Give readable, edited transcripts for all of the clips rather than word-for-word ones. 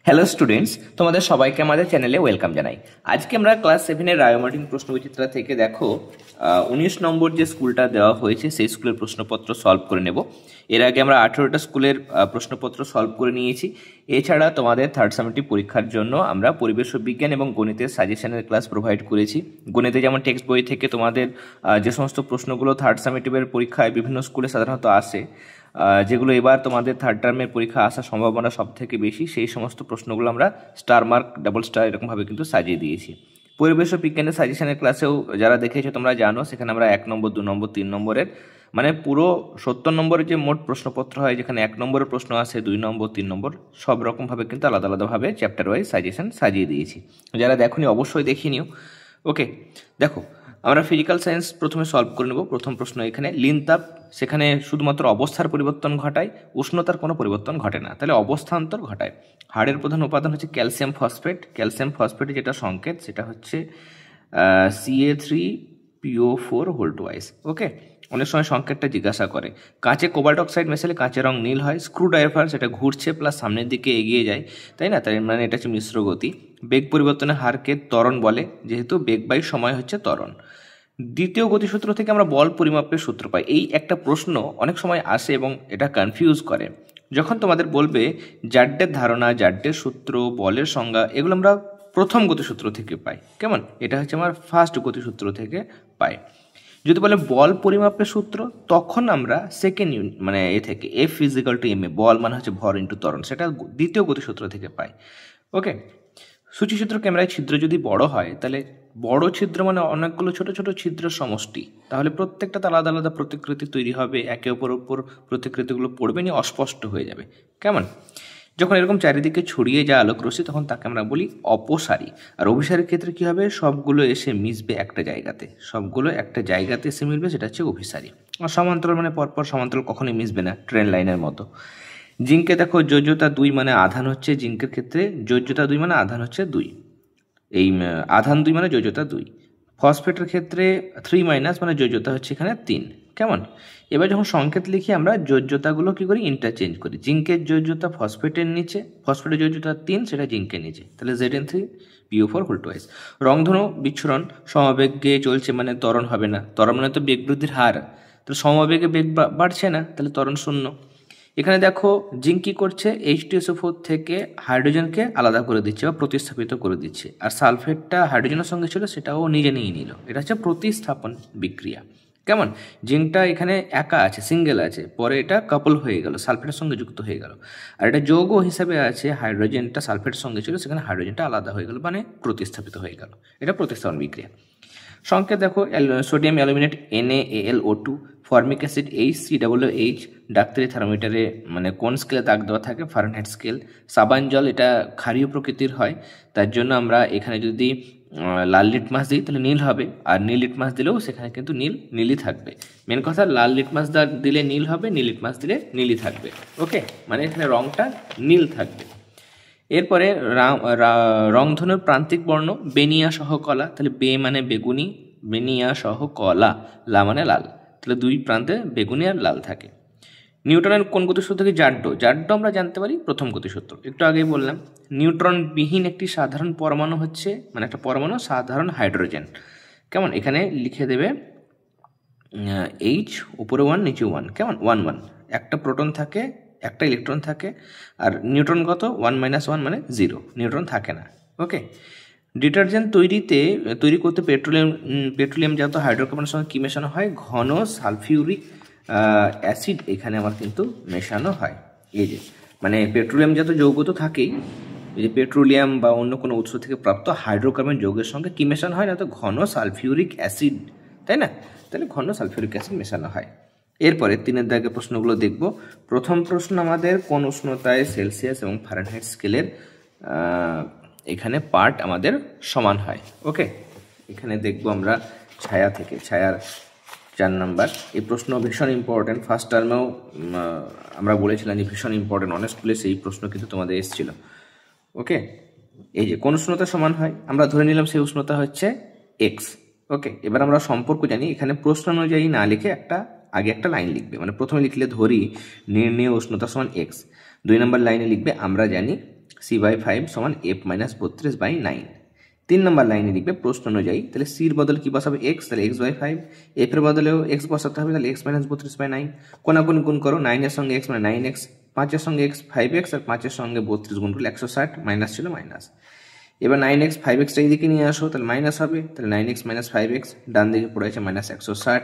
Hello students, তোমাদের সবাইকে আমাদের চ্যানেলে ওয়েলকাম জানাই। আজকে আমরা ক্লাস 7-এর রায়োমার্টিন প্রশ্নবিচিত্রা থেকে দেখো 19 নম্বর যে স্কুলটা দেওয়া হয়েছে সেই স্কুলের প্রশ্নপত্র সলভ করে নেব। এর আগে আমরা 18টা স্কুলের প্রশ্নপত্র সলভ করে নিয়েছি। এছাড়া তোমাদের থার্ড সামেটিভ পরীক্ষার জন্য আমরা পরিবেশ বিজ্ঞান এবং গণিতের সাজেশনের ক্লাস প্রোভাইড করেছি। গণিতে যেমন টেক্সট বই থেকে তোমাদের যে সমস্ত প্রশ্নগুলো থার্ড সামেটিভের পরীক্ষায় বিভিন্ন স্কুলে সাধারণত আসে, যেগুলো এবার তোমাদের থার্ড টার্মের পরীক্ষা আসার সম্ভাবনা সব থেকে বেশি, সেই সমস্ত প্রশ্নগুলো আমরা স্টার মার্ক, ডাবল স্টার এরকমভাবে কিন্তু সাজিয়ে দিয়েছি। পরিবেশ ও বিজ্ঞানের সাজেশনের ক্লাসেও যারা দেখেছো তোমরা জানো, সেখানে আমরা 1 নম্বর, 2 নম্বর, 3 নম্বরের মানে পুরো 70 নম্বরের যে মোট প্রশ্নপত্র হয়, যেখানে 1 নম্বরের প্রশ্ন আসে, 2 নম্বর, 3 নম্বর, সব রকমভাবে কিন্তু আলাদা আলাদাভাবে চ্যাপ্টার ওয়াইজ সাজেশন সাজিয়ে দিয়েছি। যারা দেখোনি অবশ্যই দেখিয়ে নিও। ওকে, দেখো আমরা ফিজিক্যাল সায়েন্স প্রথমে সলভ করে নেব। প্রথম প্রশ্ন, এখানে লিনতাপ, সেখানে শুধুমাত্র অবস্থার পরিবর্তন ঘটায়, উষ্ণতার কোনো পরিবর্তন ঘটে না, তাহলে অবস্থান্তর ঘটায়। হাড়ের প্রধান উপাদান হচ্ছে ক্যালসিয়াম ফসফেট। ক্যালসিয়াম ফসফেটের যেটা সংকেত সেটা হচ্ছে Ca3PO4 হোল্টওয়াইজ। ওকে, অনেক সময় সংকেতটা জিজ্ঞাসা করে। কাঁচে কোবাল্ট অক্সাইড মেশালে কাঁচের রং নীল হয়। স্ক্রু ড্রাইভার, সেটা ঘুরছে প্লাস সামনের দিকে এগিয়ে যায়, তাই না? তাই মানে এটা হচ্ছে মিশ্র গতি। বেগ পরিবর্তনের হারকে ত্বরণ বলে, যেহেতু বেগ বাই সময় হচ্ছে ত্বরণ। দ্বিতীয় গতিসূত্র থেকে আমরা বল পরিমাপের সূত্র পাই। এই একটা প্রশ্ন অনেক সময় আসে এবং এটা কনফিউজ করে। যখন তোমাদের বলবে জাড্ডের ধারণা, জাড্ডের সূত্র, বলের সংজ্ঞা, এগুলো আমরা প্রথম গতিসূত্র থেকে পাই। কেমন? এটা হচ্ছে আমার ফার্স্ট গতিসূত্র থেকে পাই। যদি বলে বল পরিমাপের সূত্র, তখন আমরা সেকেন্ড মানে থেকে F=ma, বল মানে হচ্ছে ভর ইন্টু ত্বরণ, সেটা দ্বিতীয় গতিসূত্র থেকে পাই। ওকে, সূচিচিত্র ক্যামেরায় ছিদ্র যদি বড় হয়, তাহলে বড় ছিদ্র মানে অনেকগুলো ছোট ছোট ছিদ্রের সমষ্টি, তাহলে প্রত্যেকটা আলাদা আলাদা প্রতিকৃতি তৈরি হবে, একে অপর প্রতিকৃতিগুলো পড়বে নিয়ে অস্পষ্ট হয়ে যাবে। কেমন? যখন এরকম চারিদিকে ছড়িয়ে যায় আলোক রশ্মি, তখন তাকে আমরা বলি অপসারী। আর অভিসারীর ক্ষেত্রে কি হবে? সবগুলো এসে মিশবে একটা জায়গাতে, সবগুলো একটা জায়গাতে এসে মিলবে, সেটা হচ্ছে অভিসারী। আর সমান্তরাল মানে পরপর সমান্তরাল কখনোই মিশবে না, ট্রেন লাইনের মতো। জিঙ্কে দেখো যোজ্যতা 2 মানে আধান হচ্ছে, জিঙ্কের ক্ষেত্রে যোজ্যতা 2 মানে আধান হচ্ছে 2, এই আধান 2 মানে যোজ্যতা 2। ফসফেটের ক্ষেত্রে 3- মানে যোজ্যতা হচ্ছে এখানে 3। কেমন? এবার যখন সংকেত লিখি আমরা যোজ্যতাগুলো কি করি? ইন্টারচেঞ্জ করি। জিঙ্কের যোজ্যতা ফসফেটের নিচে, ফসফেটের যোজ্যতা 3, সেটা জিঙ্কের নিচে, তাহলে Zn3PO4 হোল্টওয়াইজ। রংধনু বিচ্ছুরণ সমবেগে চলছে মানে ত্বরণ হবে না, ত্বরণ মানে তো বেগ বৃদ্ধির হার, তাহলে সমবেগে বেগ বাড়ছে না, তাহলে ত্বরণ শূন্য। এখানে দেখো জিঙ্ক কি করছে? H2SO4 থেকে হাইড্রোজেনকে আলাদা করে দিচ্ছে বা প্রতিস্থাপিত করে দিচ্ছে, আর সালফেটটা হাইড্রোজেনের সঙ্গে ছিল সেটাও নিজে নিয়ে নিল, এটা হচ্ছে প্রতিস্থাপন বিক্রিয়া। কেমন? জিঙ্কটা এখানে একা আছে, সিঙ্গেল আছে, পরে এটা কাপল হয়ে গেল, সালফেটের সঙ্গে যুক্ত হয়ে গেল। আর এটা যৌগ হিসাবে আছে, হাইড্রোজেনটা সালফেটের সঙ্গে ছিল, সেখানে হাইড্রোজেনটা আলাদা হয়ে গেল, মানে প্রতিস্থাপিত হয়ে গেল, এটা প্রতিস্থাপন বিক্রিয়া। সংকেত দেখো sodium aluminate NaAlO2, formic acid HCOOH, ডাক্তারি থার্মোমিটারে মানে কোন স্কেলে দাগ দেওয়া থাকে? Fahrenheit scale. সাবান জল, এটা ক্ষারীয় প্রকৃতির হয়, তার জন্য আমরা এখানে যদি লাল লিটমাস দিই তাহলে নীল হবে, আর নীল লিটমাস দিলেও সেখানে কিন্তু নীলই থাকবে। মেন কথা, লাল লিটমাস দিলে নীল হবে, নীল লিটমাস দিলে নীলই থাকবে। ওকে, মানে এখানে রংটা নীল থাকবে। এরপরে রংধনুর প্রান্তিক বর্ণ বেনিয়া সহ কলা, তাহলে বে মানে বেগুনি, বেনিয়া সহ কলা, লা মানে লাল, তাহলে দুই প্রান্তে বেগুনি আর লাল থাকে। নিউটনের কোন গতিসূত্র থেকে জাড্য আমরা জানতে পারি প্রথম গতিসূত্র, একটু আগেই বললাম। নিউট্রন বিহীন একটি সাধারণ পরমাণু হচ্ছে, মানে একটা পরমাণু সাধারণ হাইড্রোজেন। কেমন? এখানে লিখে দেবে H, উপরে 1 নিচে 1। কেমন? 1 1, একটা প্রোটন থাকে, একটা ইলেকট্রন থাকে। আর নিউট্রন কত? 1 - 1 মানে 0, নিউট্রন থাকে না। ওকে, ডিটারজেন্ট তৈরি করতে পেট্রোলিয়ামজাত হাইড্রোকার্বনের সঙ্গে কী মেশানো হয়? ঘন সালফিউরিক অ্যাসিড এখানে আমার কিন্তু মেশানো হয়। এই যে মানে পেট্রোলিয়ামজাত যৌগ তো থাকেই, এই যে পেট্রোলিয়াম বা অন্য কোনো উৎস থেকে প্রাপ্ত হাইড্রোকার্বন যৌগের সঙ্গে কী মেশানো হয়? না তো ঘন সালফিউরিক অ্যাসিড, তাই না? তাহলে ঘন সালফিউরিক অ্যাসিড মেশানো হয়। এরপরে 3-এর দাগে প্রশ্নগুলো দেখব। প্রথম প্রশ্ন আমাদের কোন উষ্ণতায় সেলসিয়াস এবং ফারেনহাইট স্কেলের এখানে পার্ট আমাদের সমান হয়। ওকে, এখানে দেখব আমরা ছায়া থেকে, ছায়ার 4 নাম্বার। এই প্রশ্ন ভীষণ ইম্পর্টেন্ট, ফার্স্ট টার্মেও আমরা বলেছিলাম যে ভীষণ ইম্পর্টেন্ট, অনেক স্কুলে সেই প্রশ্ন কিন্তু তোমাদের এসেছিল। ওকে, এই যে কোন উষ্ণতা সমান হয়, আমরা ধরে নিলাম সেই উষ্ণতা হচ্ছে x। ওকে, এবার আমরা সম্পর্ক জানি, এখানে প্রশ্ন অনুযায়ী না লিখে আগে একটা লাইন লিখবে, মানে প্রথমে লিখলে ধরি নির্ণেয় উষ্ণতা সমান x, 2 নম্বর লাইনে লিখবে আমরা জানি C/5 সমান F-32/9। 3 নম্বর লাইনে লিখবে প্রশ্ন অনুযায়ী, তাহলে সির বদলে কি বসাবে x, তাহলে x/5, f এর বদলেও x বসাতে হবে, তাহলে x-32/9। কোনাকুনি গুণ করো, 9 এর সঙ্গে x মানে 9x, 5 এর সঙ্গে x 5x, আর 5 এর সঙ্গে 32 গুণ করলে 160, মাইনাস ছিল মাইনাস। এবার 9x 5xটা এইদিকে নিয়ে আসো, তাহলে মাইনাস হবে, তাহলে 9x - 5x, ডান দিকে পড়ে আছে -160।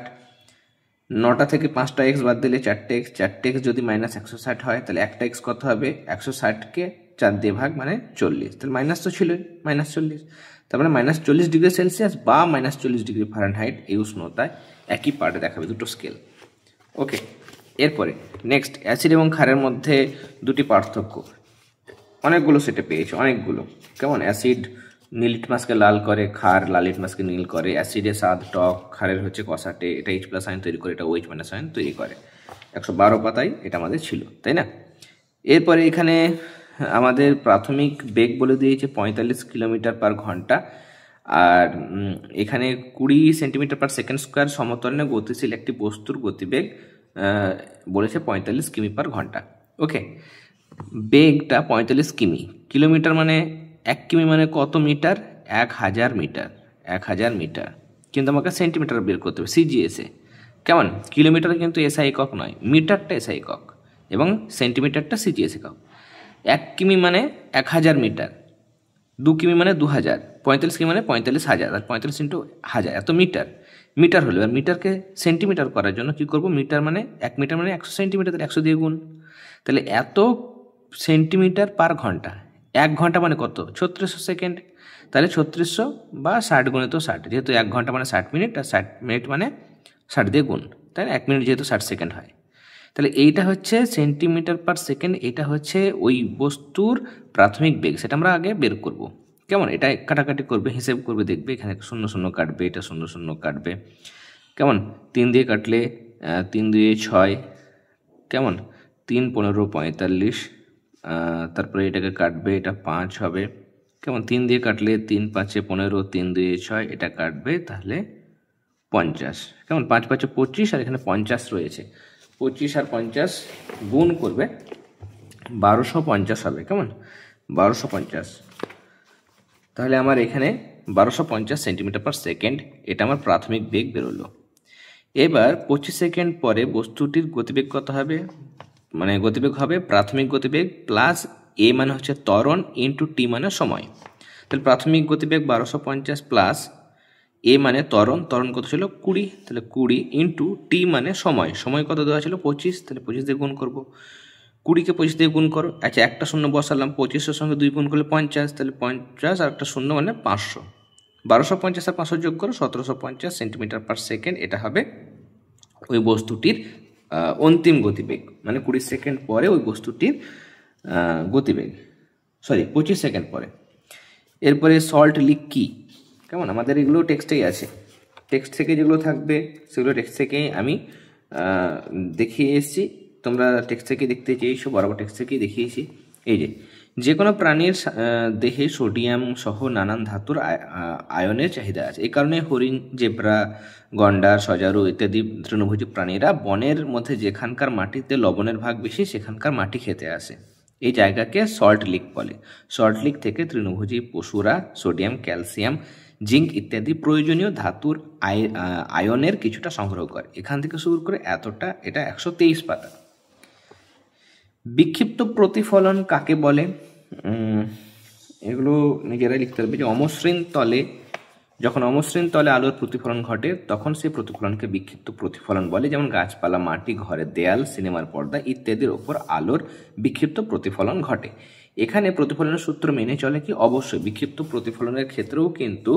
9টা থেকে 5টা x বাদ দিলে 4টে x, 4টে x যদি -160 হয় তাহলে একটা x কত হবে, 160কে 4 দিয়ে ভাগ মানে 40, তাহলে মাইনাস তো ছিলই, -40। তার মানে -40°C বা -40°F এই উষ্ণতায় একই পার্টে দেখাবে, দুটো স্কেল। ওকে, এরপরে নেক্সট, অ্যাসিড এবং ক্ষারের মধ্যে দুটি পার্থক্য। অনেকগুলো সেটে পেয়েছে, অনেকগুলো। কেমন, অ্যাসিড নীল লিটমাসকে লাল করে, ক্ষার লাল লিটমাসকে নীল করে, অ্যাসিডে স্বাদ টক, ক্ষারের হচ্ছে কষাটে, এটা H+ আয়ন তৈরি করে, এটা OH- আয়ন তৈরি করে। 112 পাতায় এটা আমাদের ছিল, তাই না? এরপরে এখানে আমাদের প্রাথমিক বেগ বলে দিয়েছে 45 কিলোমিটার/ঘন্টা, আর এখানে 20 সেন্টিমিটার/সেকেন্ড স্কোয়ার সমতলে গতিশীল একটি বস্তুর গতিবেগ বলেছে 45 কিমি/ঘন্টা। ওকে, বেগটা 45 কিমি, কিলোমিটার মানে 1 কিমি মানে কত মিটার, 1000 মিটার, 1000 মিটার। কিন্তু আমাকে সেন্টিমিটার বের করতে হবে, CGS-এ। কেমন, কিলোমিটার কিন্তু SI একক নয়, মিটারটা SI একক এবং সেন্টিমিটারটা CGS একক। 1 কিমি মানে 1000 মিটার, 2 কিমি মানে 2000, 45 কিমি মানে 45,000, আর 45 × 1000 এত মিটার। মিটার হলো, আর মিটারকে সেন্টিমিটার করার জন্য কি করব, মিটার মানে 1 মিটার মানে 100 সেন্টিমিটার, 100 দিয়ে গুণ, তাহলে এত সেন্টিমিটার/ঘন্টা। 1 ঘন্টা মানে কত, 3600 সেকেন্ড, তাহলে 3600 বা 60 গুণিত 60, যেহেতু 1 ঘন্টা মানে 60 মিনিট, আর 60 মিনিট মানে 60 দিয়ে গুণ, তাই না? 1 মিনিট যেহেতু 60 সেকেন্ড হয়, তাহলে এইটা হচ্ছে সেন্টিমিটার/সেকেন্ড, এটা হচ্ছে ওই বস্তুর প্রাথমিক বেগ, সেটা আমরা আগে বের করব। কেমন, এটা কাটাকাটি করবে, হিসেব করবে, দেখবে এখানে 0 0 কাটবে, এটা 0 0 কাটবে। কেমন, 3 দিয়ে কাটলে 3 2 6, কেমন, 3 15 45, তারপরে এটাকে কাটবে, এটা 5 হবে। কেমন, 3 দিয়ে কাটলে 3 5 15, 3 2 6, এটা কাটবে, তাহলে 50। কেমন, 5 5 25, আর এখানে 50 রয়েছে, 25 আর 50 গুণ করবে, 1250 হবে। কেমন, 1250, তাহলে আমার এখানে 1250 সেন্টিমিটার/সেকেন্ড, এটা আমার প্রাথমিক বেগ বেরোলো। এবার 25 সেকেন্ড পরে বস্তুটির গতিবেগ কত হবে, মানে গতিবেগ হবে প্রাথমিক গতিবেগ প্লাস A মানে হচ্ছে ত্বরণ ইন্টু T মানে সময়। তাহলে প্রাথমিক গতিবেগ 1250 প্লাস A মানে ত্বরণ, ত্বরণ কত ছিল 20, তাহলে 20 ইন্টু T মানে সময়, সময় কত দেওয়া ছিল 25, তাহলে 25 দিয়ে গুণ করবো, 20কে 25 দিয়ে গুণ করো, আচ্ছা একটা শূন্য বসালাম, 25-এর সঙ্গে 2 গুণ করলে 50, তাহলে 50 আর একটা শূন্য মানে 500, 1250 আর 500 যোগ করো, 1750 সেন্টিমিটার/সেকেন্ড, এটা হবে ওই বস্তুটির অন্তিম গতিবেগ, মানে 20 সেকেন্ড পরে ওই বস্তুটির গতিবেগ, 25 সেকেন্ড পরে। এরপরে সল্ট লিক কি, কেমন, আমাদের এগুলো টেক্সটেই আছে, টেক্সট থেকে যেগুলো থাকবে সেগুলো টেক্সট থেকেই আমি দেখিয়ে এসেছি, তোমরা টেক্সট থেকে দেখতে চেয়েছো, বরাবর টেক্সট থেকেই দেখিয়েছি। এই যে কোনো প্রাণীর দেহে সোডিয়াম সহ নানান ধাতুর আয়নের চাহিদা আছে, এই কারণে হরিণ, জেব্রা, গন্ডার, সজারু ইত্যাদি তৃণভোজী প্রাণীরা বনের মধ্যে যেখানকার মাটিতে লবণের ভাগ বেশি সেখানকার মাটি খেতে আসে, এই জায়গাকে সল্ট লিক বলে। সল্ট লিক থেকে তৃণভোজী পশুরা সোডিয়াম, ক্যালসিয়াম, জিঙ্ক ইত্যাদি প্রয়োজনীয় ধাতুর আয়নের কিছুটা সংগ্রহ করে। এখান থেকে শুরু করে এতটা, এটা 123 পাতা। বিক্ষিপ্ত প্রতিফলন কাকে বলে, এগুলো নিজেরাই লিখতে হবে। যে অমসৃণ তলে, যখন অমসৃণ তলে আলোর প্রতিফলন ঘটে তখন সেই প্রতিফলনকে বিক্ষিপ্ত প্রতিফলন বলে, যেমন গাছপালা, মাটি, ঘরের দেয়াল, সিনেমার পর্দা ইত্যাদির ওপর আলোর বিক্ষিপ্ত প্রতিফলন ঘটে। এখানে প্রতিফলনের সূত্র মেনে চলে কি, অবশ্যই বিক্ষিপ্ত প্রতিফলনের ক্ষেত্রেও কিন্তু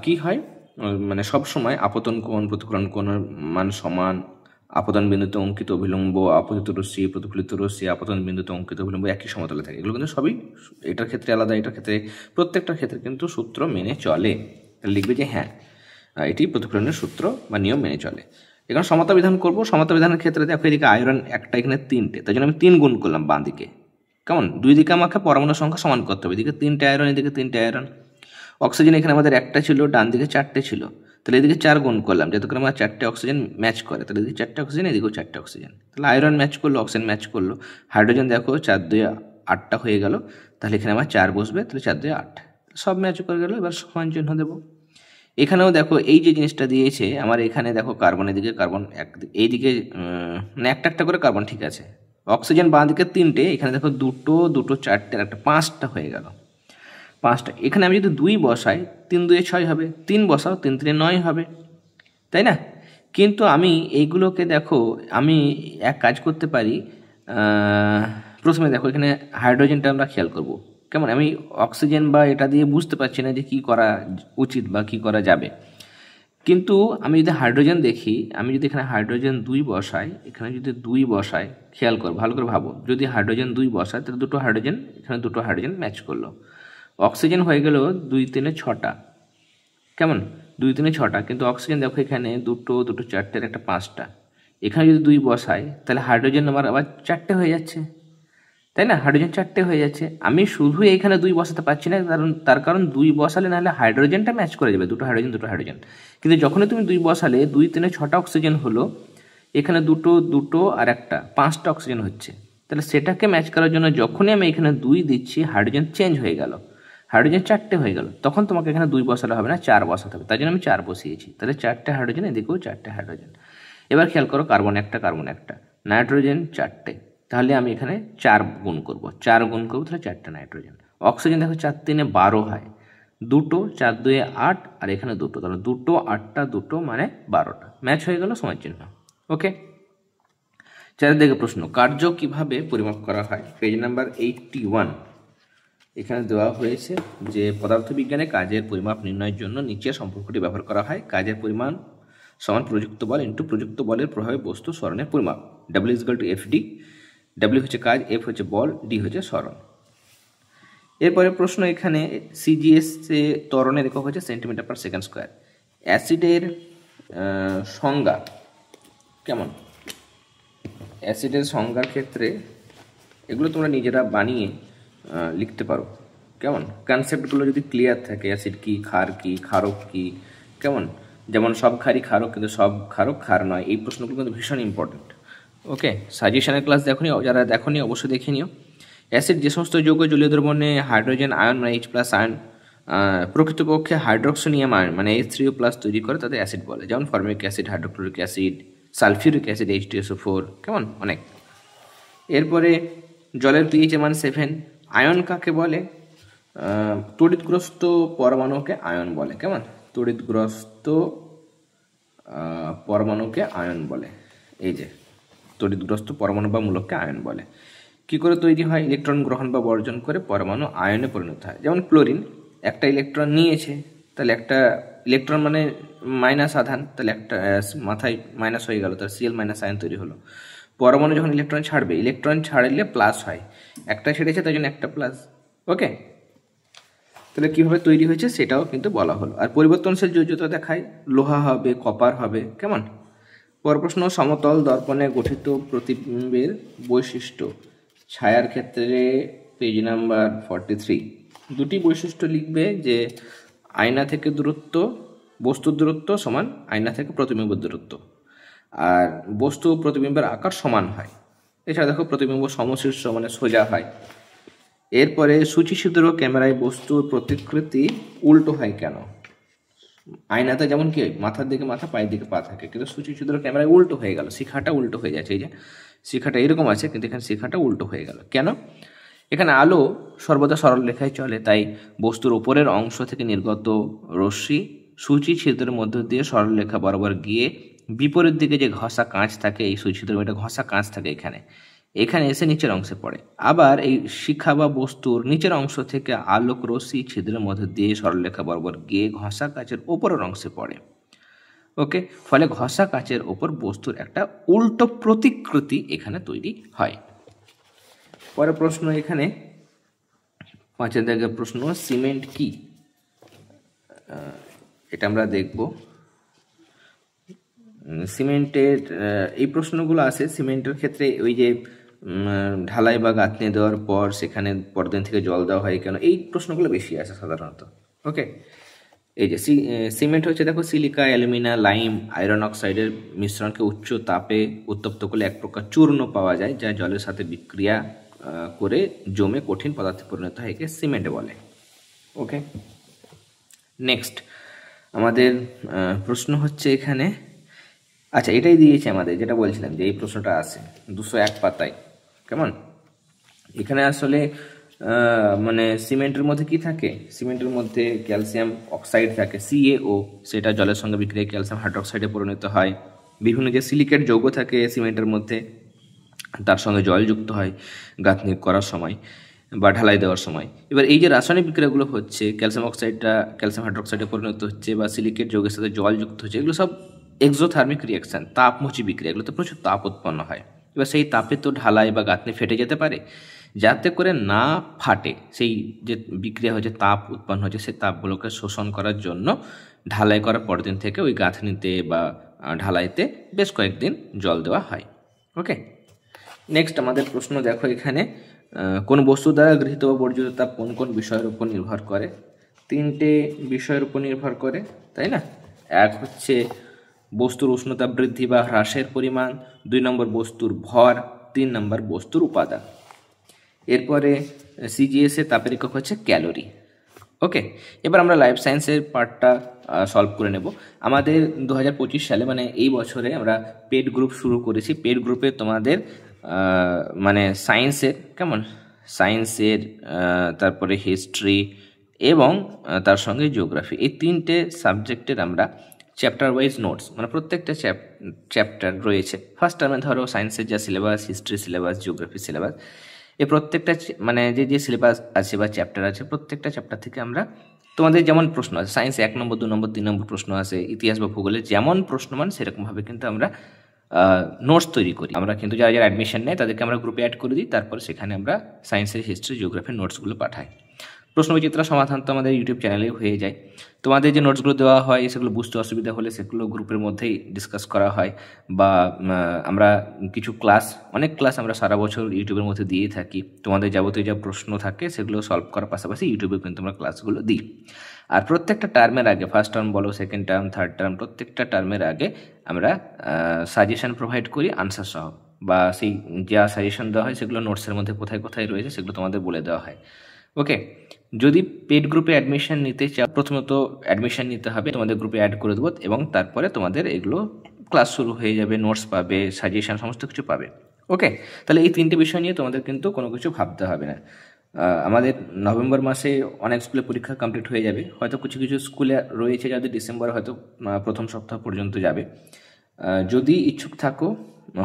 কি হয়, মানে সবসময় আপতন কোণ, প্রতিফলন কোণের মান সমান, আপতন বিন্দুতে অঙ্কিত অভিলম্ব, আপতিত রশ্মি, প্রতিফলিত রশ্মি, আপতন বিন্দুতে অঙ্কিত অভিলম্ব একই সমতলে থাকে। এগুলো কিন্তু সবই এটার ক্ষেত্রে আলাদা, এটার ক্ষেত্রে, প্রত্যেকটার ক্ষেত্রে কিন্তু সূত্র মেনে চলে। লিখবে যে হ্যাঁ এটি প্রতিফলনের সূত্র বা নিয়ম মেনে চলে। এখানে সমতা বিধান করবো, সমতা বিধানের ক্ষেত্রে দেখো এদিকে আয়রন একটা, এখানে 3টে, তাই জন্য আমি 3 গুণ করলাম বাঁ দিকে। কেমন, দুই দিকে আমাকে পরমাণুর সংখ্যা সমান করতে হবে, এদিকে 3টে আয়রন, এদিকে 3টে আয়রন। অক্সিজেন এখানে আমাদের একটা ছিল, ডান দিকে 4টে ছিল, তাহলে এদিকে 4 গুণ করলাম, যাতে করে আমার 4টে অক্সিজেন ম্যাচ করে, তাহলে এদিকে 4টে অক্সিজেন, এদিকেও 4টে অক্সিজেন, তাহলে আয়রন ম্যাচ করলো, অক্সিজেন ম্যাচ করলো। হাইড্রোজেন দেখো 4 2 8টা হয়ে গেল, তাহলে এখানে আমার 4 বসবে, তাহলে 4 2 8, সব ম্যাচ করে গেল। এবার সমান চিহ্ন দেবো। এখানেও দেখো এই যে জিনিসটা দিয়েছে আমার, এখানে দেখো কার্বনের দিকে কার্বন এইদিকে মানে একটা একটা করে কার্বন, ঠিক আছে। অক্সিজেন বাঁ দিকে 3টে, এখানে দেখো 2টো 2টো 4টে, একটা 5টা হয়ে গেল, 5টা। এখানে আমি যদি 2 বসাই, 3 2 6 হবে, 3 বসাও 3 3 9 হবে, তাই না? কিন্তু আমি এইগুলোকে দেখো, আমি এক কাজ করতে পারি। প্রথমে দেখো এখানে হাইড্রোজেনটা আমরা খেয়াল করব, কেমন? আমি অক্সিজেন বা এটা দিয়ে বুঝতে পারছি না যে কী করা উচিত বা কী করা যাবে। কিন্তু আমি যদি হাইড্রোজেন দেখি, আমি যদি এখানে হাইড্রোজেন 2 বসাই, এখানে যদি 2 বসাই, খেয়াল কর, ভালো করে ভাবো, যদি হাইড্রোজেন 2 বসাই তাহলে দুটো হাইড্রোজেন, এখানে দুটো হাইড্রোজেন ম্যাচ করলো। অক্সিজেন হয়ে গেল 2 3 6টা, কেমন? 2 3 6টা, কিন্তু অক্সিজেন দেখো এখানে 2টো 2টো 4টের, একটা 5টা। এখানে যদি 2 বসাই তাহলে হাইড্রোজেন আমার আবার 4টে হয়ে যাচ্ছে, তাই না? হাইড্রোজেন 4টে হয়ে যাচ্ছে। আমি শুধু এখানে 2 বসাতে পারছি না, তার কারণ 2 বসালে নাহলে হাইড্রোজেনটা ম্যাচ করে যাবে, দুটো হাইড্রোজেন দুটো হাইড্রোজেন। কিন্তু যখনই তুমি 2 বসালে 2 3 6টা অক্সিজেন হলো, এখানে 2টো 2টো আর একটা 5টা অক্সিজেন হচ্ছে। তাহলে সেটাকে ম্যাচ করার জন্য যখনই আমি এখানে 2 দিচ্ছি, হাইড্রোজেন চেঞ্জ হয়ে গেল, হাইড্রোজেন 4টে হয়ে গেল। তখন তোমাকে এখানে 2 বসালে হবে না, 4 বসাতে হবে। তাই জন্য আমি 4 বসিয়েছি। তাহলে 4টে হাইড্রোজেন, এদিকেও 4টে হাইড্রোজেন। এবার খেয়াল করো, কার্বন একটা, কার্বন একটা, নাইট্রোজেন 4টে, তাহলে আমি এখানে 4 গুণ করব, 4 গুণ করবো, তাহলে 4টে নাইট্রোজেন। অক্সিজেন দেখো 4 3 12 হয়, 2টো 4 2 8, আর এখানে 2টো, তাহলে 2টো 8টা, 2টো মানে 12টা, ম্যাচ হয়ে গেল, সমান চিহ্ন। ওকে, চারিদিকে প্রশ্ন, কার্য কিভাবে পরিমাপ করা হয়? পেজ নাম্বার 81 এখানে দেওয়া হয়েছে যে পদার্থবিজ্ঞানে কাজের পরিমাপ নির্ণয়ের জন্য নিচের সম্পর্কটি ব্যবহার করা হয়। কাজের পরিমাণ সমান প্রযুক্ত বল ইন্টু প্রযুক্ত বলের প্রভাবে বস্তু সরণের পরিমাপ। W is equal to FD। W হচ্ছে কাজ, এফ হচ্ছে বল, ডি হচ্ছে সরণ। এরপরে প্রশ্ন, এখানে CGS ত্বরণের একক হচ্ছে সেন্টিমিটার পার সেকেন্ড স্কোয়ার। অ্যাসিডের সংজ্ঞা কেমন? অ্যাসিডের সংজ্ঞার ক্ষেত্রে এগুলো তোমরা নিজেরা বানিয়ে লিখতে পারো, কেমন? কনসেপ্টগুলো যদি ক্লিয়ার থাকে, অ্যাসিড কি, ক্ষার কি, ক্ষারক কি, কেমন? যেমন সব ক্ষারই ক্ষারক, কিন্তু সব ক্ষারক ক্ষার নয়। এই প্রশ্নগুলো কিন্তু ভীষণ ইম্পর্টেন্ট। ওকে, সাজেশনের ক্লাস দেখোনি, যারা দেখোনি অবশ্যই দেখে নিও। অ্যাসিড যে সমস্ত যৌগ জলীয় দ্রবণে হাইড্রোজেন আয়ন মানে H+ আয়ন প্রকৃতপক্ষে হাইড্রোক্সোনিয়াম আয়ন মানে H3O+ তৈরি করে, তাদের অ্যাসিড বলে। যেমন formic acid, hydrochloric acid, sulphuric acid, H2SO4, কেমন? অনেক। এরপরে জলের pH মান 7। আয়ন কাকে বলে? তড়িৎগ্রস্ত পরমাণুকে আয়ন বলে, কেমন? তড়িৎগ্রস্ত পরমাণুকে আয়ন বলে। এই যে তড়িৎগ্রস্ত পরমাণু বা মূলককে আয়ন বলে। কি করে তৈরি হয়? ইলেকট্রন গ্রহণ বা বর্জন করে পরমাণু আয়নে পরিণত হয়। যেমন ক্লোরিন, একটা ইলেকট্রন নিয়েছে, তাহলে একটা ইলেকট্রন মানে মাইনাস আধান, তাহলে একটা মাথায় মাইনাস হয়ে গেল, তার Cl- আয়ন তৈরি হলো। পরমাণু যখন ইলেকট্রন ছাড়বে, ইলেকট্রন ছাড়লে প্লাস হয়, একটা ছেড়েছে তাই জন্য একটা প্লাস। ওকে, তাহলে কীভাবে তৈরি হয়েছে সেটাও কিন্তু বলা হলো। আর পরিবর্তনশীল যোজ্যতা দেখায়, লোহা হবে, কপার হবে, কেমন? পর প্রশ্ন, সমতল দর্পণে গঠিত প্রতিবিম্বের বৈশিষ্ট্য। ছায়ার ক্ষেত্রে পেজ নাম্বার 43 দুটি বৈশিষ্ট্য লিখবে, যে আয়না থেকে দূরত্ব, বস্তুর দূরত্ব সমান আয়না থেকে প্রতিবিম্বের দূরত্ব, আর বস্তু ও প্রতিবিম্বের আকার সমান হয়। এছাড়া দেখো প্রতিবিম্ব সমশীর্ষ মানে সোজা হয়। এরপরে সূচিছিদ্র ক্যামেরায় বস্তুর প্রতিকৃতি উল্টো হয় কেন? আয়নাতে যেমন কি মাথার দিকে মাথা, পায়ের দিকে পা থাকে, কিন্তু সূচিছিদ্র ক্যামেরায় উল্টো হয়ে গেল, শিখাটা উল্টো হয়ে যাচ্ছে। এই যে শিখাটা এরকম আছে, কিন্তু এখানে শিখাটা উল্টো হয়ে গেল কেন? এখানে আলো সর্বদা সরল রেখায় চলে, তাই বস্তুর উপরের অংশ থেকে নির্গত রশ্মি সূচি ছিদ্রের মধ্য দিয়ে সরলরেখা বরাবর গিয়ে বিপরীত দিকে যে ঘষা কাঁচ থাকে, এই সূচি ছিদ্র এটা ঘষা কাঁচ থাকে এখানে এসে নিচের অংশে পড়ে। আবার এই শিখা বা বস্তুর নিচের অংশ থেকে আলোক রশ্মি ছিদ্রের মধ্য দিয়ে সরলরেখা বরাবর গিয়ে ঘষা কাঁচের ওপরের অংশে পড়ে। ওকে, ফলে ঘষা কাঁচের ওপর বস্তুর একটা উল্টো প্রতিকৃতি এখানে তৈরি হয়। পরের প্রশ্ন, এখানে 5 দাগের প্রশ্ন, সিমেন্ট কি? এটা আমরা দেখব। সিমেন্টের এই প্রশ্নগুলো আসে সিমেন্টের ক্ষেত্রে, ওই যে ঢালাই বা গাঁথনি দেওয়ার পর সেখানে পরদিন থেকে জল দেওয়া হয় কেন, এই প্রশ্নগুলো বেশি আসে সাধারণত। ওকে, এই যে সিমেন্ট হচ্ছে দেখো সিলিকা, অ্যালুমিনা, লাইম, আয়রন অক্সাইডের মিশ্রণকে উচ্চ তাপে উত্তপ্ত করলে এক প্রকার চূর্ণ পাওয়া যায়, যা জলের সাথে বিক্রিয়া করে জমে কঠিন পদার্থে পরিণত হয়, একে সিমেন্ট বলে। ওকে, নেক্সট আমাদের প্রশ্ন হচ্ছে এখানে, আচ্ছা এটাই দিয়েছে আমাদের, যেটা বলছিলাম যে এই প্রশ্নটা আছে 201 পাতায়। কেমন, এখানে আসলে মানে সিমেন্টের মধ্যে কি থাকে, সিমেন্টের মধ্যে ক্যালসিয়াম অক্সাইড থাকে CaO, সেটা জলের সঙ্গে বিক্রিয়ায় ক্যালসিয়াম হাইড্রোক্সাইডে পরিণত হয়। বিভিন্ন যে সিলিকেট যৌগ থাকে সিমেন্টের মধ্যে তার সঙ্গে জল যুক্ত হয় গাঁথনি করার সময় বা ঢালাই দেওয়ার সময়। এবার এই যে রাসায়নিক বিক্রিয়াগুলো হচ্ছে, ক্যালসিয়াম অক্সাইডটা ক্যালসিয়াম হাইড্রোক্সাইডে পরিণত হচ্ছে বা সিলিকেট যৌগের সাথে জল যুক্ত হচ্ছে, এগুলো সব এক্সোথার্মিক রিয়াকশান, তাপমুচি বিক্রিয়া, এগুলোতে প্রচুর তাপ উৎপন্ন হয়। এবার সেই তাপে তো ঢালাই বা গাঁথনি ফেটে যেতে পারে, যাতে করে না ফাটে, সেই যে বিক্রিয়া হচ্ছে তাপ উৎপন্ন হচ্ছে, সেই তাপগুলোকে শোষণ করার জন্য ঢালাই করার পরের দিন থেকে ওই গাঁথনিতে বা ঢালাইতে বেশ কয়েকদিন জল দেওয়া হয়। ওকে, নেক্সট আমাদের প্রশ্ন দেখো এখানে, কোন বস্তু দ্বারা গৃহীত বা বর্জিত তাপ কোন কোন বিষয়ের উপর নির্ভর করে? 3টে বিষয়ের উপর নির্ভর করে, তাই না? এক হচ্ছে বস্তুর উষ্ণতা বৃদ্ধি বা হ্রাসের পরিমাণ, 2 নম্বর বস্তুর ভর, 3 নম্বর বস্তুর উপাদান। এরপরে CGS এর তাপের একক হচ্ছে ক্যালোরি। ওকে, এবার আমরা লাইফ সায়েন্সের পার্টটা সলভ করে নেব। আমাদের 2025 সালে মানে এই বছরে আমরা পেড গ্রুপ শুরু করেছি। পেড গ্রুপে তোমাদের মানে সায়েন্সের, কেমন, সায়েন্সের, তারপরে হিস্ট্রি এবং তার সঙ্গে জিওগ্রাফি, এই 3টে সাবজেক্টের আমরা চ্যাপ্টার ওয়াইজ নোটস, মানে প্রত্যেকটা চ্যাপ্টার রয়েছে। ফার্স্ট টার্মে ধরো সায়েন্সের যা syllabus, history syllabus, geography syllabus, এই প্রত্যেকটা মানে যে সিলেবাস আছে বা চ্যাপ্টার আছে, প্রত্যেকটা চ্যাপ্টার থেকে আমরা তোমাদের যেমন প্রশ্ন আছে, সায়েন্স 1 নম্বর 2 নম্বর 3 নম্বর প্রশ্ন আছে, ইতিহাস বা ভূগোলে যেমন প্রশ্নমান সেরকমভাবে কিন্তু আমরা নোটস তৈরি করি। আমরা কিন্তু যারা যারা অ্যাডমিশন নেয় তাদেরকে আমরা গ্রুপে অ্যাড করে দিই, তারপর সেখানে আমরা সায়েন্সের, হিস্ট্রি, জিওগ্রাফির নোটসগুলো পাঠাই। প্রশ্নবিচিত্রা সমাধান তো আমাদের ইউটিউব চ্যানেলেই হয়ে যায়। তোমাদের যে নোটসগুলো দেওয়া হয় সেগুলো বুঝতে অসুবিধা হলে সেগুলো গ্রুপের মধ্যেই ডিসকাস করা হয়, বা আমরা কিছু ক্লাস, অনেক ক্লাস আমরা সারা বছর ইউটিউবের মধ্যে দিয়েই থাকি। তোমাদের যাবতীয় যা প্রশ্ন থাকে সেগুলো সলভ করার পাশাপাশি ইউটিউবে কিন্তু আমরা ক্লাসগুলো দিই। আর প্রত্যেকটা টার্মের আগে, ফার্স্ট টার্ম বলো, সেকেন্ড টার্ম, থার্ড টার্ম, প্রত্যেকটা টার্মের আগে আমরা সাজেশন প্রোভাইড করি আনসার সহ, বা সেই যা সাজেশন দেওয়া হয় সেগুলো নোটসের মধ্যে কোথায় কোথায় রয়েছে সেগুলো তোমাদের বলে দেওয়া হয়। ওকে, যদি পেড গ্রুপে অ্যাডমিশন নিতে চাও, প্রথমত অ্যাডমিশন নিতে হবে, তোমাদের গ্রুপে অ্যাড করে দেবো, এবং তারপরে তোমাদের এগুলো ক্লাস শুরু হয়ে যাবে, নোটস পাবে, সাজেশন, সমস্ত কিছু পাবে। ওকে, তাহলে এই 3টে বিষয় নিয়ে তোমাদের কিন্তু কোনো কিছু ভাবতে হবে না। আমাদের নভেম্বর মাসে অনেক স্কুলে পরীক্ষা কমপ্লিট হয়ে যাবে, হয়তো কিছু কিছু স্কুলে রয়েছে যাদের ডিসেম্বরে হয়তো প্রথম সপ্তাহ পর্যন্ত যাবে। যদি ইচ্ছুক থাকো,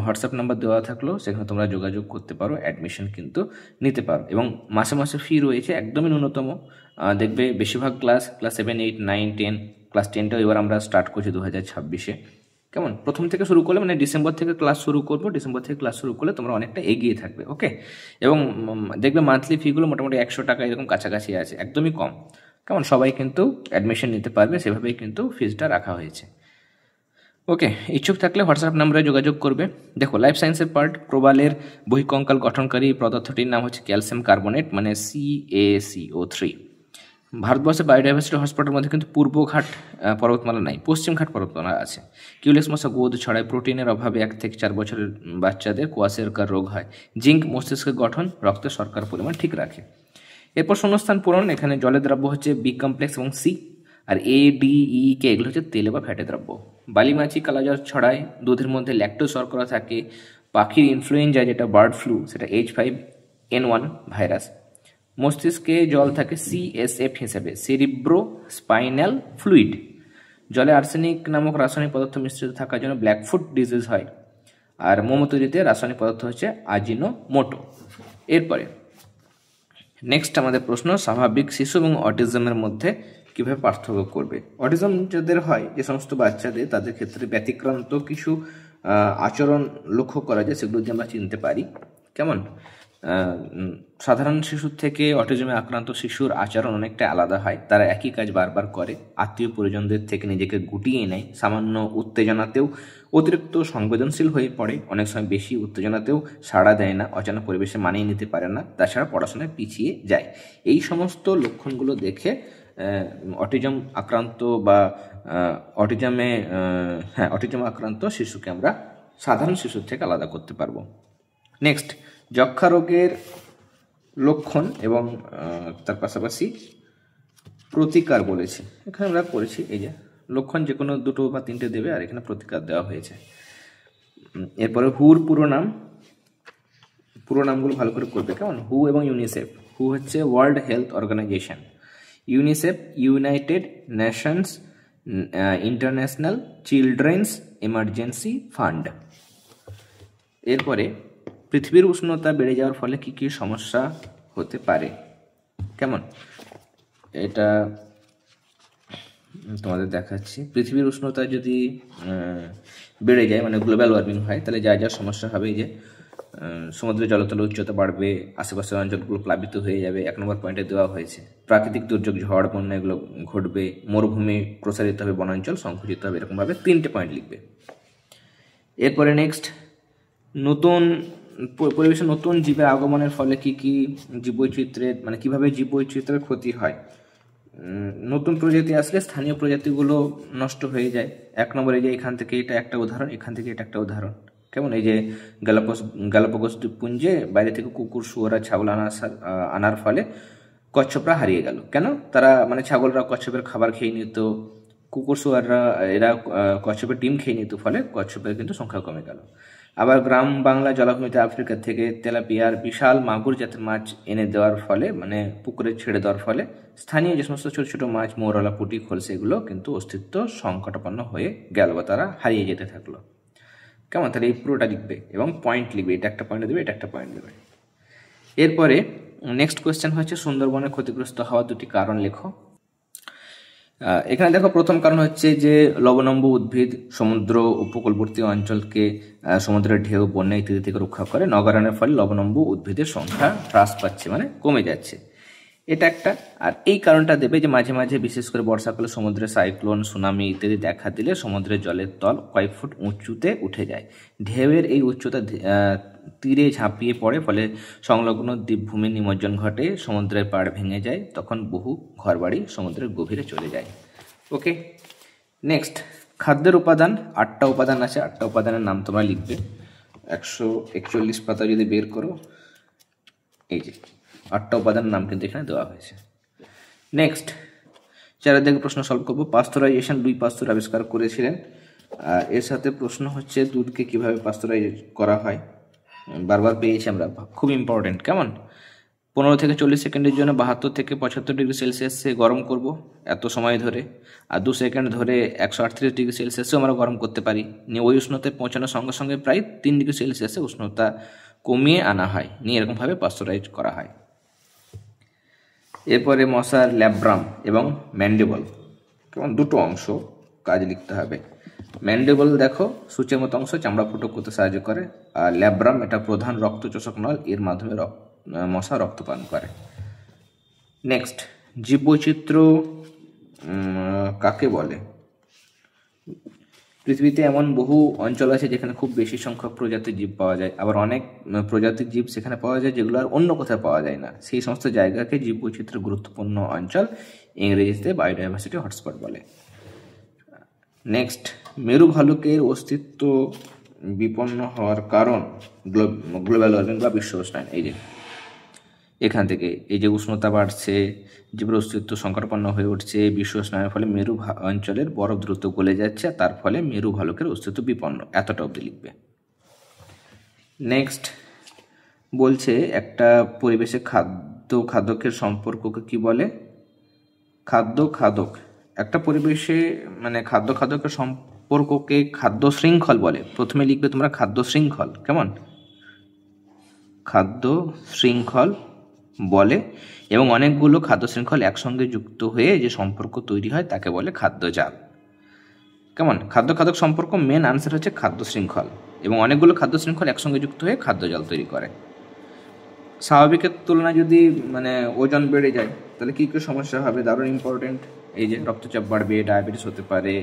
হোয়াটসঅ্যাপ নাম্বার দেওয়া থাকলো, সেখানে তোমরা যোগাযোগ করতে পারো, অ্যাডমিশন কিন্তু নিতে পারো। এবং মাসে মাসে ফি রয়েছে একদমই ন্যূনতম। দেখবে বেশিরভাগ ক্লাস 7, 8, 9, 10, ক্লাস 10টাও এবার আমরা স্টার্ট করছি 2026-এ। কেমন, প্রথম থেকে শুরু করলে, মানে ডিসেম্বর থেকে ক্লাস শুরু করবো, ডিসেম্বর থেকে ক্লাস শুরু করলে তোমরা অনেকটা এগিয়ে থাকবে। ওকে, এবং দেখবে মান্থলি ফিগুলো মোটামুটি 100 টাকা এরকম কাছাকাছি আছে, একদমই কম। কেমন, সবাই কিন্তু অ্যাডমিশন নিতে পারবে, সেভাবেই কিন্তু ফিজটা রাখা হয়েছে। ওকে, ইচ্ছুক থাকলে হোয়াটসঅ্যাপ নাম্বারে যোগাযোগ করবে। দেখো, লাইফ সায়েন্সের পার্ট, প্রবালের বহিঃকঙ্কাল গঠনকারী পদার্থটির নাম হচ্ছে ক্যালসিয়াম কার্বনেট, মানে CaCO3। ভারতবর্ষে বায়োডাইভার্সিটি হটস্পটের মধ্যে কিন্তু পূর্বঘাট পর্বতমালা নাই, পশ্চিমঘাট পর্বতমালা আছে। কিউলেক্স মশা গোদ ছড়ায়, প্রোটিনের অভাবে 1 থেকে 4 বছরের বাচ্চাদের কোয়াশেরকার রোগ হয়। জিঙ্ক মস্তিষ্কের গঠন, রক্তে শর্করার পরিমাণ ঠিক রাখে। এরপর শূন্যস্থান পূরণ, এখানে জলের দ্রব্য হচ্ছে B কমপ্লেক্স এবং C, আর ADEK এগুলো হচ্ছে তেলে বা ফ্যাটে দ্রব্য। বালিমাছি কালাজ্বর ছড়ায়, দুধের মধ্যে ল্যাকটোজ শর্করা থাকে। পাখির ইনফ্লুয়েঞ্জা যেটা বার্ড ফ্লু, সেটা H5N1 ভাইরাস। মস্তিষ্কে জল থাকে CSF হিসেবে, সেরিব্রো স্পাইনাল ফ্লুইড। জলে আর্সেনিক নামক রাসায়নিক পদার্থ মিশ্রিত থাকার জন্য ব্ল্যাকফুট ডিজিজ হয়। আর মোমো তৈরিতে রাসায়নিক পদার্থ হচ্ছে আজিনোমোটো। এরপরে নেক্সট আমাদের প্রশ্ন, স্বাভাবিক শিশু এবং অটিজমের মধ্যে কীভাবে পার্থক্য করবে? অটিজম যাদের হয়, যে সমস্ত বাচ্চাদের, তাদের ক্ষেত্রে ব্যতিক্রান্ত কিছু আচরণ লক্ষ্য করা যায়, সেগুলো দিয়ে আমরা চিনতে পারি। কেমন, সাধারণ শিশুর থেকে অটিজমে আক্রান্ত শিশুর আচরণ অনেকটা আলাদা হয়। তারা একই কাজ বারবার করে, আত্মীয় পরিজনদের থেকে নিজেকে গুটিয়ে নেয়, সামান্য উত্তেজনাতেও অতিরিক্ত সংবেদনশীল হয়ে পড়ে, অনেক সময় বেশি উত্তেজনাতেও সাড়া দেয় না, অজানা পরিবেশে মানিয়ে নিতে পারে না, তাছাড়া পড়াশোনায় পিছিয়ে যায়। এই সমস্ত লক্ষণগুলো দেখে অটিজম আক্রান্ত বা অটিজম আক্রান্ত শিশুকে আমরা সাধারণ শিশুর থেকে আলাদা করতে পারবো। নেক্সট, যক্ষা রোগের লক্ষণ এবং তার পাশাপাশি প্রতিকার বলেছে। এখানে আমরা করেছি এই যে লক্ষণ যে কোনো দুটো বা তিনটে দেবে, আর এখানে প্রতিকার দেওয়া হয়েছে। এরপরে হুর পুরো নামগুলো ভালো করে করবে, কেমন? হু এবং ইউনিসেফ। হু হচ্ছে world health organisation, UNICEF united nations international children's emergency fund. এরপরে পৃথিবীর উষ্ণতা বেড়ে যাওয়ার ফলে কি কি সমস্যা হতে পারে, কেমন? এটা তোমাদের দেখাচ্ছি। পৃথিবীর উষ্ণতা যদি বেড়ে যায়, মানে গ্লোবাল ওয়ার্মিং হয়, তাহলে যা যা সমস্যা হবে, এই যে সমুদ্রের জলতলের উচ্চতা বাড়বে, আশেপাশের অঞ্চলগুলো প্লাবিত হয়ে যাবে, 1 নম্বর পয়েন্টে দেওয়া হয়েছে। প্রাকৃতিক দুর্যোগ, ঝড়, বন্যা এগুলো ঘটবে, মরুভূমি প্রসারিত হবে, বনাঞ্চল সংকুচিত হবে, এরকমভাবে 3টে পয়েন্ট লিখবে। এরপরে নেক্সট, নতুন পরিবেশে নতুন জীবের আগমনের ফলে কি কি জীববৈচিত্র্যের, মানে কিভাবে জীববৈচিত্র্যের ক্ষতি হয়। নতুন প্রজাতি আসলে স্থানীয় প্রজাতিগুলো নষ্ট হয়ে যায়। 1 নম্বরে যে এখান থেকে এটা একটা উদাহরণ, এখান থেকে এটা একটা উদাহরণ, কেমন? এই যে গ্যালাপাগোস দ্বীপপুঞ্জে বাইরে থেকে কুকুর, শুয়োর আর ছাগল আনার ফলে কচ্ছপরা হারিয়ে গেল। কেন? তারা মানে ছাগলরা কচ্ছপের খাবার খেয়ে নিত, কুকুর শুয়োররা এরা কচ্ছপের ডিম খেয়ে নিত, ফলে কচ্ছপের কিন্তু সংখ্যা কমে গেল। আবার গ্রাম বাংলা জলাভূমিতে আফ্রিকা থেকে তেলাপিয়ার বিশাল মাগুর জাতের মাছ এনে দেওয়ার ফলে, মানে পুকুরে ছেড়ে দেওয়ার ফলে স্থানীয় যে সমস্ত ছোট ছোট মাছ, মৌরলা, পুঁটি, খোলসে, এগুলো কিন্তু অস্তিত্ব সংকটাপন্ন হয়ে গেল বা তারা হারিয়ে যেতে থাকলো, কেমন? তাহলে এই পুরোটা লিখবে এবং পয়েন্ট লিখবে, এটা একটা পয়েন্ট দেবে, এটা একটা পয়েন্ট দেবে। এরপরে নেক্সট কোয়েশ্চেন হচ্ছে সুন্দরবনের ক্ষতিগ্রস্ত হওয়ার 2টি কারণ লেখো। এখানে দেখো, প্রথম কারণ হচ্ছে যে লবণাম্ব উদ্ভিদ সমুদ্র উপকূলবর্তী অঞ্চলকে সমুদ্রের ঢেউ, বন্যা ইত্যাদি থেকে রক্ষা করে। নগরায়নের ফলে লবণাম্ব উদ্ভিদের সংখ্যা হ্রাস পাচ্ছে, মানে কমে যাচ্ছে, এটা একটা। আর এই কারণটা দেবে যে মাঝে মাঝে, বিশেষ করে বর্ষাকালে সমুদ্রে সাইক্লোন, সুনামি ইত্যাদি দেখা দিলে সমুদ্রের জলের তল কয়েক ফুট উঁচুতে উঠে যায়। ঢেউয়ের এই উচ্চতা তীরে ঝাঁপিয়ে পড়ে, ফলে সংলগ্ন দ্বীপভূমির নিমজ্জন ঘটে, সমুদ্রের পাড় ভেঙে যায়, তখন বহু ঘরবাড়ি সমুদ্রের গভীরে চলে যায়। ওকে, নেক্সট, খাদ্যের উপাদান। 8টা উপাদান আছে, 8টা উপাদানের নাম তোমরা লিখবে। 141 পাতা যদি বের করো, এই যে 8টা উপাদানের নাম কিন্তু এখানে দেওয়া হয়েছে। নেক্সট, 4 দিকে প্রশ্ন সলভ করবো। পাস্তুরাইজেশন, লুই পাস্তুর আবিষ্কার করেছিলেন। আর এর সাথে প্রশ্ন হচ্ছে দুধকে কিভাবে পাস্তুরাইজ করা হয়, বারবার পেয়েছি আমরা, খুব ইম্পর্টেন্ট, কেমন? 15 থেকে 40 সেকেন্ডের জন্য 72 থেকে 75 ডিগ্রি সেলসিয়াসে গরম করব এত সময় ধরে, আর 2 সেকেন্ড ধরে 138 ডিগ্রি সেলসিয়াসেও আমরা গরম করতে পারি। নিয়ে ওই উষ্ণতায় পৌঁছানোর সঙ্গে সঙ্গে প্রায় 3 ডিগ্রি সেলসিয়াসে উষ্ণতা কমিয়ে আনা হয়, নিয়ে এরকমভাবে পাস্তুরাইজ করা হয়। এরপরে মশার ল্যাব্রাম এবং ম্যান্ডেবল, কেমন? 2টো অংশ কাজ লিখতে হবে। ম্যান্ডেবল দেখো, সূচের মতো অংশ, চামড়া ফুটো করতে সাহায্য করে। আর ল্যাব্রাম এটা প্রধান রক্তচোষক নল, এর মাধ্যমে মশা রক্ত পান করে। নেক্সট, জীববৈচিত্র্য কাকে বলে? পৃথিবীতে এমন বহু অঞ্চল আছে যেখানে খুব বেশি সংখ্যক প্রজাতির জীব পাওয়া যায়, আবার অনেক প্রজাতির জীব সেখানে পাওয়া যায় যেগুলো আর অন্য কোথাও পাওয়া যায় না। সেই সমস্ত জায়গাকে জীববৈচিত্র্য গুরুত্বপূর্ণ অঞ্চল, ইংরেজিতে বায়োডাইভার্সিটি হটস্পট বলে। নেক্সট, মেরু ভালুকের অস্তিত্ব বিপন্ন হওয়ার কারণ গ্লোবাল ওয়ার্মিং বা বিশ্ব উষ্ণায়ন। এই যে এখান থেকে, এই যে উষ্ণতা বাড়ছে, জীবের অস্তিত্ব সংকটাপন্ন হয়ে উঠছে, বিশ্ব উষ্ণায়নের ফলে মেরু অঞ্চলের বরফ দ্রুত গলে যাচ্ছে, তার ফলে মেরু ভালুকের অস্তিত্ব বিপন্ন, এতটা অবধি লিখবে। নেক্সট বলছে একটা পরিবেশে খাদ্যের সম্পর্ককে কি বলে? খাদ্য একটা পরিবেশে, মানে খাদ্যের সম্পর্ককে খাদ্য শৃঙ্খল বলে। প্রথমে লিখবে তোমরা খাদ্য শৃঙ্খল, কেমন? খাদ্য শৃঙ্খল বলে, এবং অনেকগুলো খাদ্য শৃঙ্খল একসঙ্গে যুক্ত হয়ে যে সম্পর্ক তৈরি হয় তাকে বলে খাদ্যজাল, কেমন? খাদ্য সম্পর্ক, মেন আনসার হচ্ছে খাদ্য শৃঙ্খল, এবং অনেকগুলো খাদ্য শৃঙ্খল একসঙ্গে যুক্ত হয়ে খাদ্যজাল তৈরি করে। স্বাভাবিকের তুলনায় যদি মানে ওজন বেড়ে যায় তাহলে কী কী সমস্যা হবে, দারুণ ইম্পর্টেন্ট। এই যে রক্তচাপ বাড়বে, ডায়াবেটিস হতে পারে,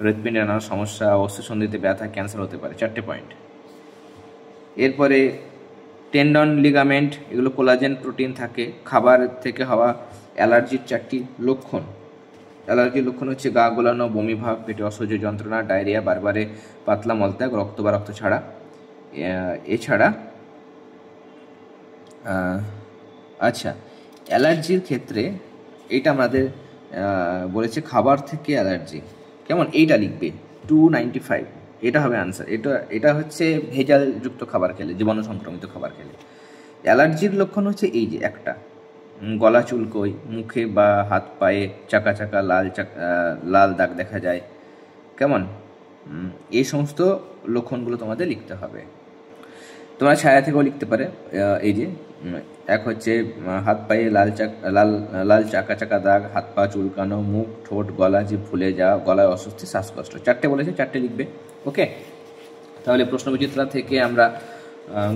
হৃৎপিণ্ডের নানা সমস্যা, অস্থিসন্ধিতে ব্যথা, ক্যান্সার হতে পারে, 4টে পয়েন্ট। এরপরে টেন্ডন, লিগামেন্ট, এগুলো কোলাজেন প্রোটিন থাকে। খাবার থেকে হওয়া অ্যালার্জির 4টি লক্ষণ। অ্যালার্জির লক্ষণ হচ্ছে গা গোলানো, বমি ভাব, পেটে অসহ্য যন্ত্রণা, ডায়রিয়া, বারবারে পাতলা মলত্যাগ, রক্ত বা রক্ত ছাড়া। এছাড়া আচ্ছা, অ্যালার্জির ক্ষেত্রে এটা আমাদের বলেছে খাবার থেকে অ্যালার্জি, কেমন এইটা লিখবে 295, এটা হবে আনসার। এটা হচ্ছে ভেজালযুক্ত খাবার খেলে, জীবাণু সংক্রমিত খাবার খেলে। অ্যালার্জির লক্ষণ হচ্ছে এই যে একটা গলা চুলকোয়, মুখে বা হাত পায়ে চাকা চাকা লাল দাগ দেখা যায়, কেমন এই সমস্ত লক্ষণগুলো তোমাদের লিখতে হবে। তোমরা ছায়া থেকেও লিখতে পারে, এই যে এক হচ্ছে হাত পায়ে লাল চাকা চাকা দাগ, হাত পা চুলকানো, মুখ ঠোঁট গলা জিভ ফুলে যাওয়া, গলায় অস্বস্তি, শ্বাসকষ্ট, 4টে বলেছে, 4টে লিখবে। ওকে, তাহলে প্রশ্নবিচিত্রা থেকে আমরা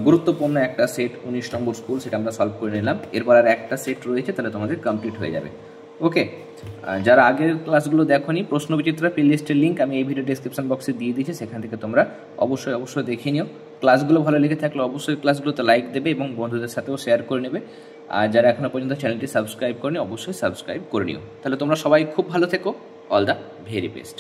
গুরুত্বপূর্ণ একটা সেট 19 নম্বর স্কুল সেটা আমরা সলভ করে নিলাম। এরপর আর একটা সেট রয়েছে, তাহলে তোমাদের কমপ্লিট হয়ে যাবে। ওকে, যারা আগের ক্লাসগুলো দেখোনি, প্রশ্নবিচিত্রা প্লে লিস্টের লিঙ্ক আমি এই ভিডিও ডেসক্রিপশন বক্সে দিয়ে দিয়েছি, সেখান থেকে তোমরা অবশ্যই দেখে নিও। ক্লাসগুলো ভালো লেগে থাকলে অবশ্যই ক্লাসগুলোতে লাইক দেবে এবং বন্ধুদের সাথেও শেয়ার করে নেবে। আর যারা এখনও পর্যন্ত চ্যানেলটি সাবস্ক্রাইব করেনি অবশ্যই সাবস্ক্রাইব করে নিও। তাহলে তোমরা সবাই খুব ভালো থেকো। All the very best.